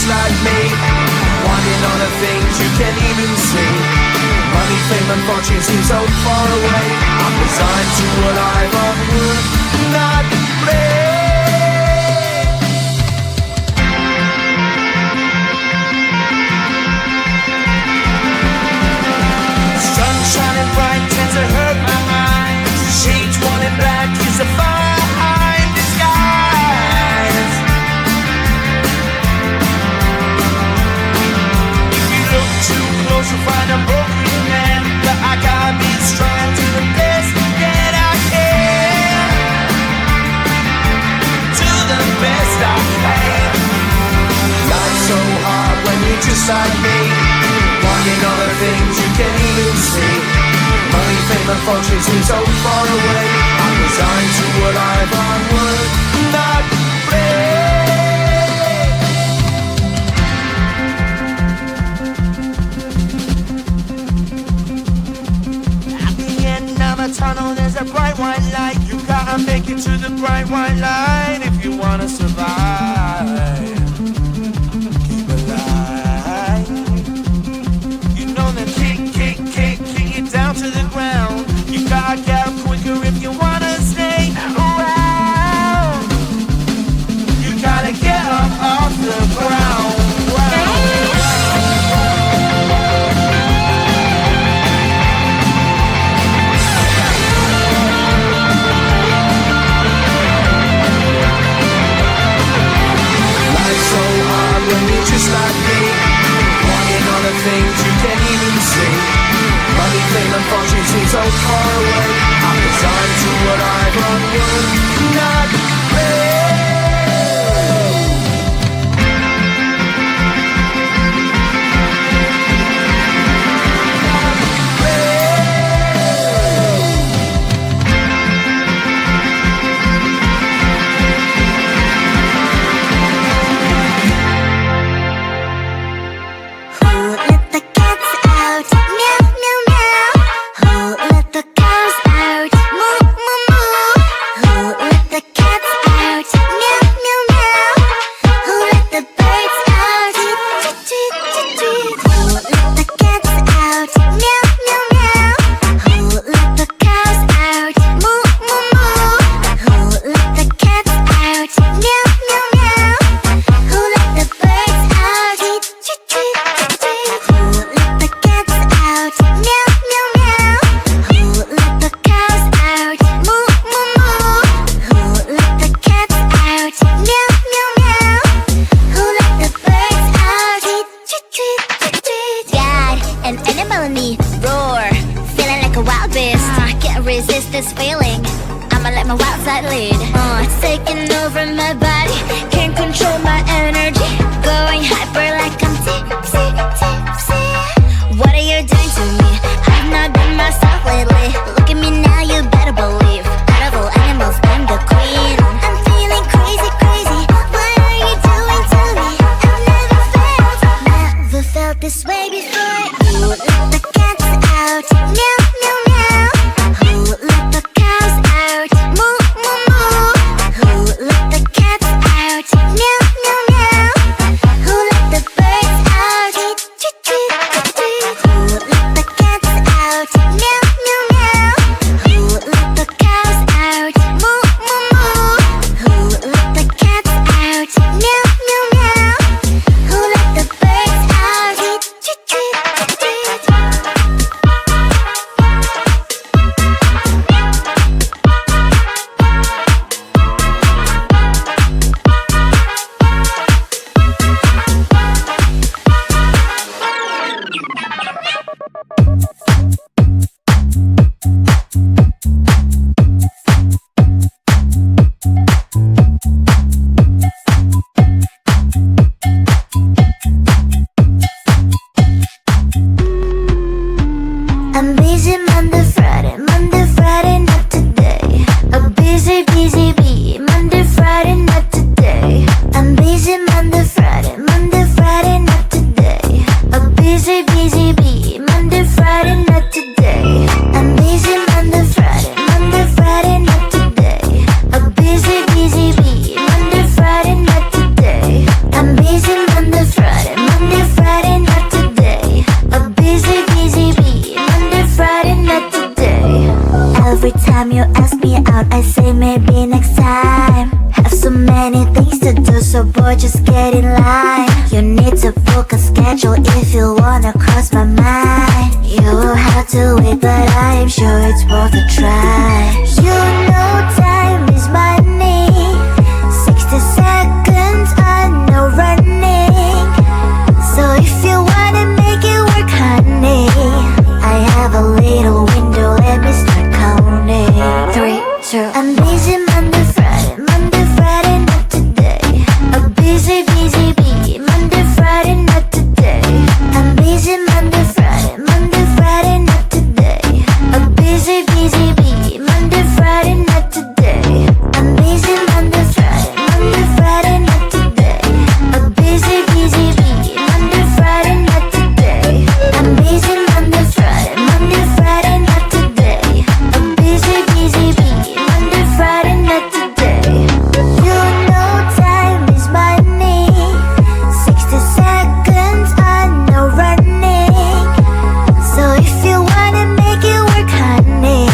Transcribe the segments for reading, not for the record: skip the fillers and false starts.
just like me, wanting all the things you can't even see. Money, fame and fortune seem so far away. I'm resigned to what I've would not play. Sun shining bright tends to hurt my mind. Shades worn in black is a fine disguise. If you look too close, you'll find a broken man. But I gotta be strong to the best that I can. To the best I can. Life's so hard when you're just like me, wanting all the things you can't even see. Money, fame and fortune seem so far away. I'm resigned to what I've would not play. At the end of a tunnel there's a bright white light. You gotta make it to the bright white light if you wanna survive. Keep alive. You know that kick it down to the ground. You gotta get up quicker if you wanna stay around. You gotta get up off the ground. Life's so hard when you're just like me, wanting all the things you can't even see. Money, fame and fortune seem so far away. I'm resigned to what I've would not play. I'm busy on the sure it's worth a try. You know time is money. 60 seconds on no running. So if you wanna make it work, honey, I have a little window, let me start counting. 3, 2, I'm busy Monday, Friday, not today. A busy bee, Monday, Friday, not today. I'm busy Monday, Friday, not today. A busy bee, Monday, Friday, not today. I'm busy Monday, Friday, not today. A busy bee, Monday, Friday, not today. I'm busy Monday, Friday, not today. A busy bee, Monday, Friday, not today. You know time is money. 60 seconds on no running. So if you wanna make it work, honey,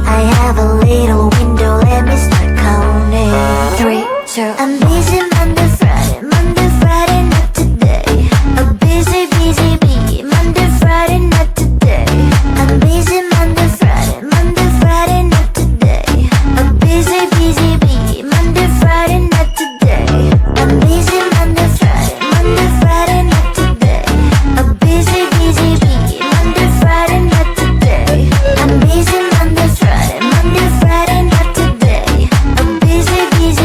I have a little window, let me start counting. 3, 2, I'm busy Monday, Friday, not today. A busy bee, Monday, Friday, not today. I'm busy Monday, Friday, not today. A busy bee, Monday, Friday, not today. I'm busy Monday, Friday, not today. A busy bee, Monday, Friday, not today. I'm busy Monday, Friday, not today. A busy bee,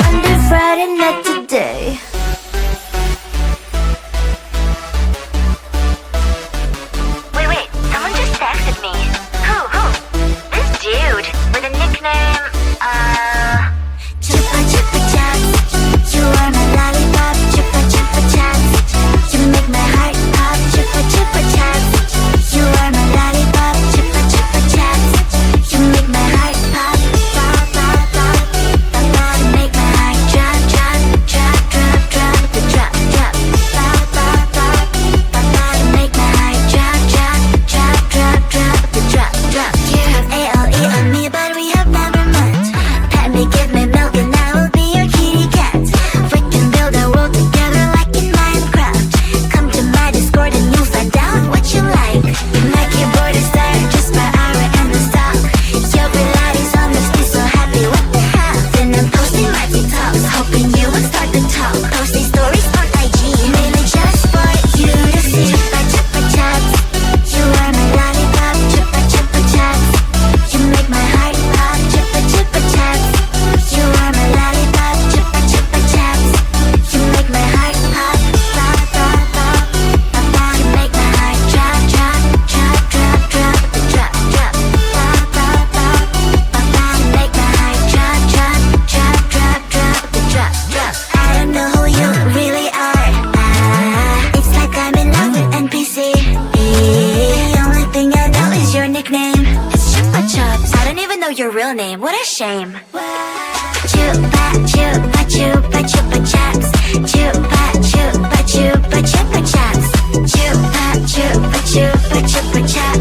Monday, Friday, not today. Wait, someone just texted me. Who? This dude with a nickname, Chupa chupa chops, you are my lollipop. Chupa chupa chops, you make my heart pop. Chupa chupa chops, you are my lollipop. Chupa chupa chops, you make my heart pop. Pop pop pop, pop. You make my heart drop drop drop drop drop the drop drop. Pop pop pop, pop. You make my heart drop drop drop drop drop the drop drop. You have ALE on me, but we have never met. Pet me, give me milk, and I will be your kitty cat. We can build a world together like in Minecraft. Come to my Discord and you'll find out what you like. My keyboard is there just by hour and the stock. Your Pilates on this be so happy, what the hell? Then I'm posting my TikToks, hoping you will start to talk. Posting stories on IG, mainly just for you to see. Chupa chupa chops, you are my lollipop. Chupa chupa chops, you make my heart pop. Chupa chupa chops, you are my lollipop. Chupa chupa chops, you make my heart pop. Pop pop pop, pop. You make my heart drop drop drop drop drop the drop drop. Pop pop pop, pop. You make my heart drop drop drop drop drop the drop drop. I don't know who you really are. It's like I'm in love with NPC. The only thing I know is your nickname. It's Chupa Chops. I don't even know your real name. What a shame. Chupa chupa chupa chupa chops. Chupa chupa chupa chupa chops. Chupa chupa chupa chupa chops.